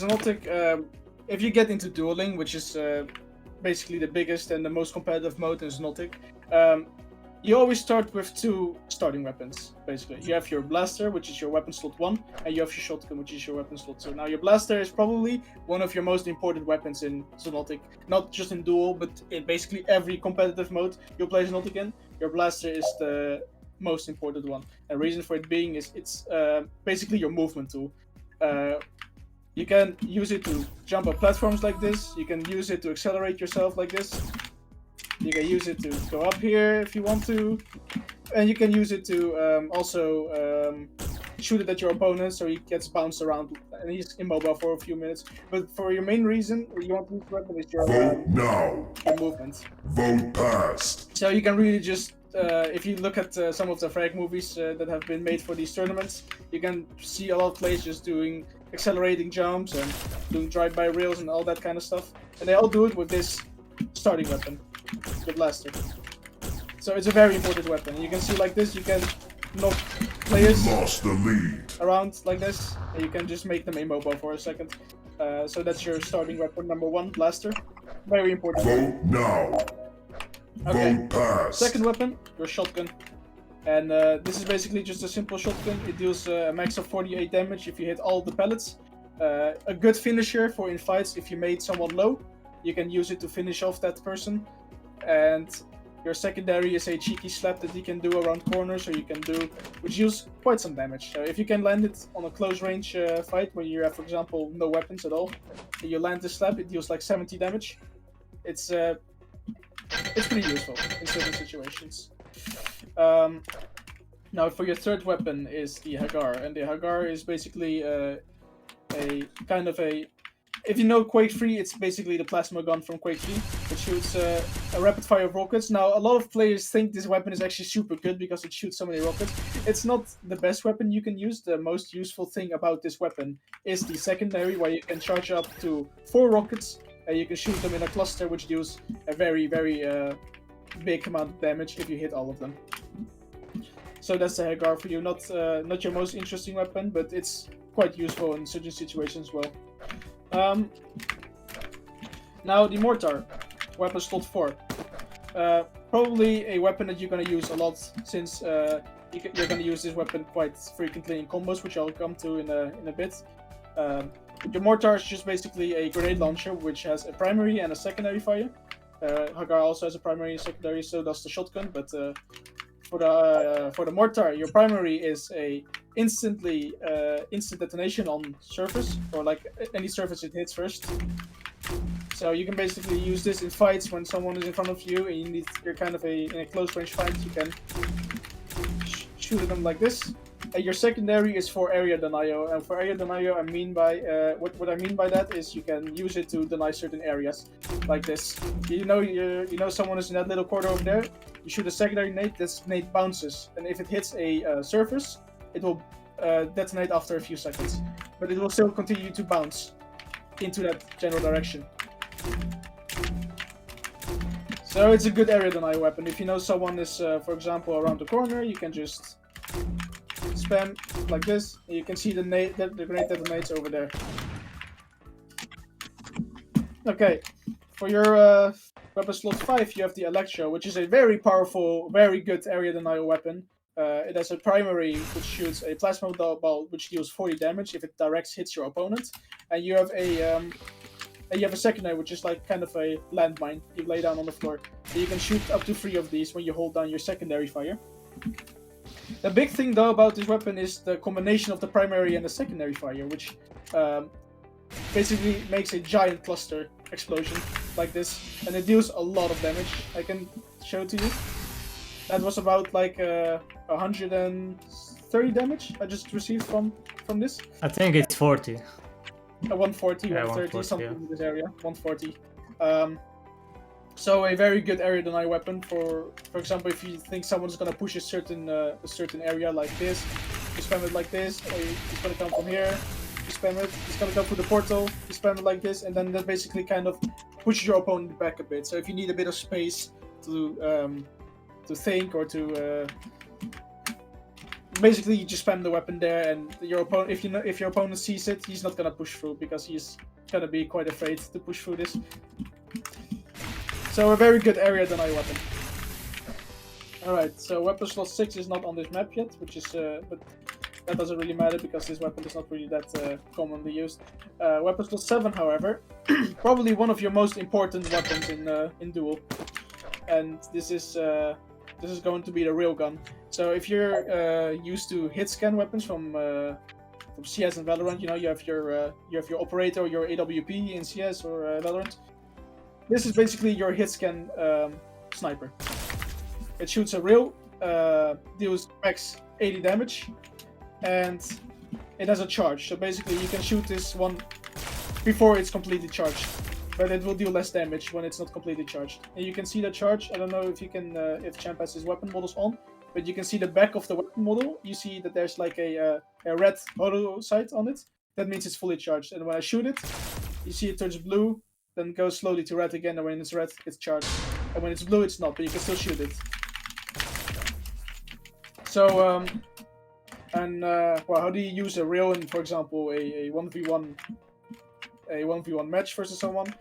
in Xonotic, if you get into dueling, which is basically the biggest and the most competitive mode in Xonotic, you always start with 2 starting weapons, basically. You have your blaster, which is your weapon slot 1, and you have your shotgun, which is your weapon slot 2. Now, your blaster is probably one of your most important weapons in Xonotic. Not just in duel, but in basically every competitive mode you play Xonotic in. Your blaster is the most important one. And the reason for it being is it's basically your movement tool. You can use it to jump up platforms like this. You can use it to accelerate yourself like this. You can use it to go up here if you want to. And you can use it to also shoot it at your opponent so he gets bounced around and he's immobile for a few minutes. But for your main reason you want to use the weapon is your, your movement. Vote passed. So you can really just, if you look at some of the frag movies that have been made for these tournaments, you can see a lot of players just doing accelerating jumps and doing drive-by rails and all that kind of stuff. And they all do it with this starting weapon, the blaster. So it's a very important weapon. You can see like this, you can knock players Lost the lead. around like this, and you can just make them immobile for a second. So that's your starting weapon number 1, blaster. Very important. Vote now. Okay. Vote pass. Second weapon, your shotgun. And this is basically just a simple shotgun. It deals a max of 48 damage if you hit all the pellets. A good finisher for in fights if you made someone low. You can use it to finish off that person. And your secondary is a cheeky slap that you can do around corners, or you can do, which deals quite some damage. So if you can land it on a close range fight where you have, for example, no weapons at all, and you land this slap, it deals like 70 damage. It's pretty useful in certain situations. Now for your third weapon is the Hagar, and the Hagar is basically a kind of a, if you know Quake 3, it's basically the plasma gun from Quake 3. It shoots a rapid fire of rockets. Now a lot of players think this weapon is actually super good because it shoots so many rockets. It's not the best weapon you can use. The most useful thing about this weapon is the secondary, where you can charge up to 4 rockets and you can shoot them in a cluster, which deals a very, very big amount of damage if you hit all of them. So that's the Hagar for you. Not your most interesting weapon, but it's quite useful in certain situations as well. Now the Mortar, weapon slot 4. Probably a weapon that you're going to use a lot, since you're going to use this weapon quite frequently in combos, which I'll come to in a bit. The Mortar is just basically a grenade launcher, which has a primary and a secondary fire. Hagar also has a primary and secondary, so does the shotgun. But for the Mortar, your primary is a instant detonation on surface, or like any surface it hits first. So you can basically use this in fights when someone is in front of you and you're kind of in a close range fight. You can shoot at them like this. Your secondary is for area denial, and for area denial, I mean by what I mean by that is you can use it to deny certain areas, like this. You know someone is in that little corner over there. You shoot a secondary nade. This nade bounces, and if it hits a surface, it will detonate after a few seconds, but it will still continue to bounce into that general direction. So it's a good area denial weapon. If you know someone is, for example, around the corner, you can just spam like this, and you can see the grenade detonates over there. Okay, for your weapon slot 5, you have the Electro, which is a very powerful, very good area denial weapon. It has a primary which shoots a plasma ball which deals 40 damage if it directs hits your opponent, and you have a secondary which is like kind of a landmine you lay down on the floor. So you can shoot up to 3 of these when you hold down your secondary fire. The big thing though about this weapon is the combination of the primary and the secondary fire, which basically makes a giant cluster explosion like this, and it deals a lot of damage. I can show it to you. That was about like 130 damage I just received from this. I think it's 40. 140, Yeah, 130, 140, something yeah. in this area. 140. So a very good area deny weapon for example, if you think someone's gonna push a certain area like this, you spam it like this, or it's gonna come from here, you spam it, it's gonna come through the portal, you spam it like this, and then that basically kind of pushes your opponent back a bit. So if you need a bit of space to think or to basically you just spam the weapon there, and your opponent, if your opponent sees it, he's not gonna push through because he's gonna be quite afraid to push through this. So a very good area deny weapon. Alright, so weapon slot 6 is not on this map yet, which is but that doesn't really matter because this weapon is not really that commonly used. Weapon slot 7, however, probably one of your most important weapons in Duel, and this is going to be the railgun. So if you're used to hit scan weapons from CS and Valorant, you know you have your operator, your AWP in CS or Valorant. This is basically your hit scan sniper. It shoots a rail, deals max 80 damage, and it has a charge. So basically you can shoot this one before it's completely charged, but it will deal less damage when it's not completely charged. And you can see the charge. I don't know if you can, if Champ has his weapon models on, but you can see the back of the weapon model. You see that there's like a red auto sight on it. That means it's fully charged. And when I shoot it, you see it turns blue, then goes slowly to red again, and when it's red, it's charged. And when it's blue, it's not, but you can still shoot it. So, well, how do you use a rail in, for example, a 1v1 match versus someone?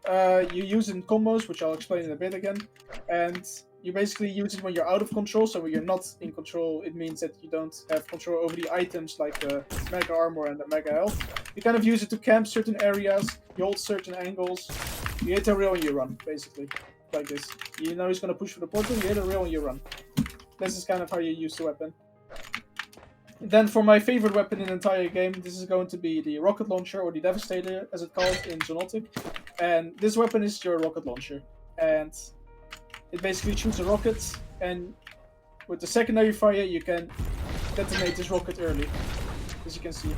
You use it in combos, which I'll explain in a bit again, and you basically use it when you're out of control. So when you're not in control, it means that you don't have control over the items like the mega armor and the mega health. You kind of use it to camp certain areas, you hold certain angles, you hit a rail and you run, basically, like this. You know he's gonna push for the portal, you hit a rail and you run. This is kind of how you use the weapon. Then for my favorite weapon in the entire game, this is going to be the rocket launcher, or the Devastator as it's called in Xonotic. And this weapon is your rocket launcher. And it basically shoots a rocket, and with the secondary fire you can detonate this rocket early, as you can see.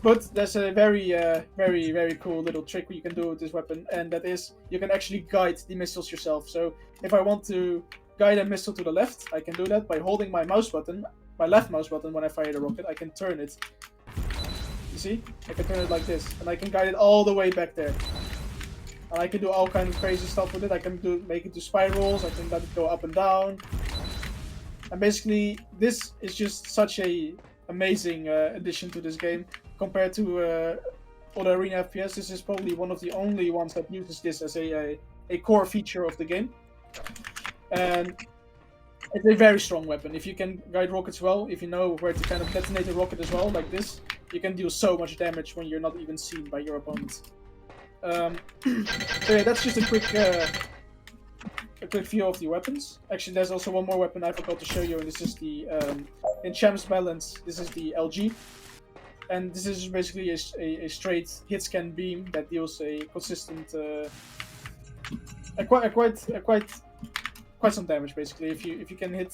But there's a very, very cool little trick you can do with this weapon, and that is you can actually guide the missiles yourself. So if I want to guide a missile to the left, I can do that by holding my mouse button, my left mouse button when I fire the rocket. I can turn it. You see? I can turn it like this, and I can guide it all the way back there. And I can do all kinds of crazy stuff with it. I can make it do spirals, I can let it go up and down. And basically, this is just such a amazing addition to this game. Compared to other Arena FPS, this is probably one of the only ones that uses this as a core feature of the game. And it's a very strong weapon. If you can guide rockets well, if you know where to kind of detonate a rocket as well, like this, you can deal so much damage when you're not even seen by your opponent. So yeah, that's just a quick view of the weapons. Actually, there's also one more weapon I forgot to show you, and this is the in Champ's Balance. This is the LG, and this is basically a straight hit scan beam that deals a consistent, quite some damage. Basically, if you can hit.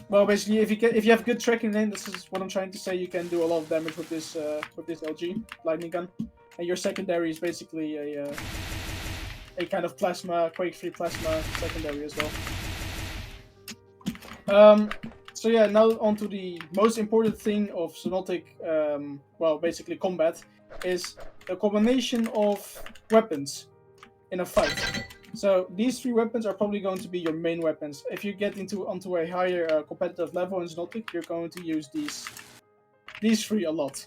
Well, basically, if you have good tracking lane, this is what I'm trying to say. You can do a lot of damage with this LG lightning gun. And your secondary is basically a kind of plasma, quake-free plasma secondary as well. So yeah, now on to the most important thing of Xonotic, well, basically combat, is a combination of weapons in a fight. So these three weapons are probably going to be your main weapons. If you get onto a higher competitive level in Xonotic, you're going to use these three a lot.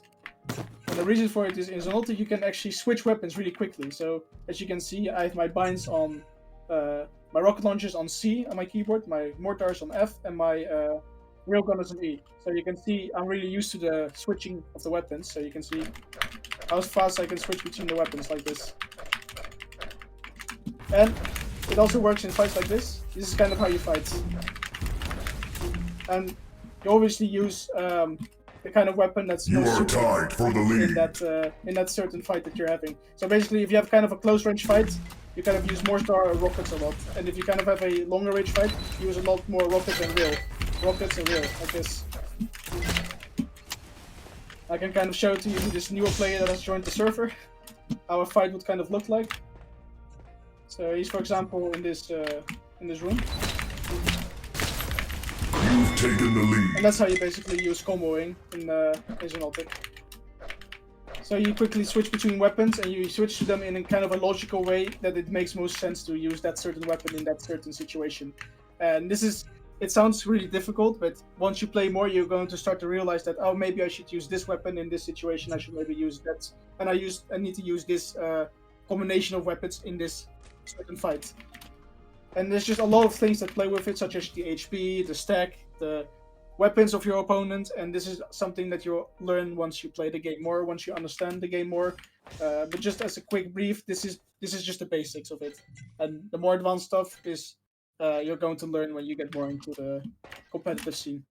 And the reason for it is in Xonotic you can actually switch weapons really quickly. So as you can see, I have my binds on my rocket launchers on C on my keyboard, my mortars on F, and my railgun is on E. So you can see I'm really used to the switching of the weapons. So you can see how fast I can switch between the weapons like this. And it also works in fights like this. This is kind of how you fight. And you obviously use the kind of weapon that's most tied for the lead in that certain fight that you're having. So basically, if you have kind of a close range fight, you kind of use Mortar or rockets a lot. And if you kind of have a longer range fight, you use a lot more rockets and rail. Rockets and rail, like this. I can kind of show to you this newer player that has joined the server, how a fight would kind of look like. So he's, for example, in this room. You've taken the lead. And that's how you basically use comboing in Xonotic. So you quickly switch between weapons, and you switch to them in a kind of a logical way that it makes most sense to use that certain weapon in that certain situation. And this is it sounds really difficult, but once you play more, you're going to start to realize that, oh, maybe I should use this weapon in this situation. I should maybe use that, and I need to use this combination of weapons in this certain fight. And there's just a lot of things that play with it, such as the HP, the stack, the weapons of your opponent, and this is something that you'll learn once you play the game more, once you understand the game more. But just as a quick brief, this is just the basics of it, and the more advanced stuff is you're going to learn when you get more into the competitive scene.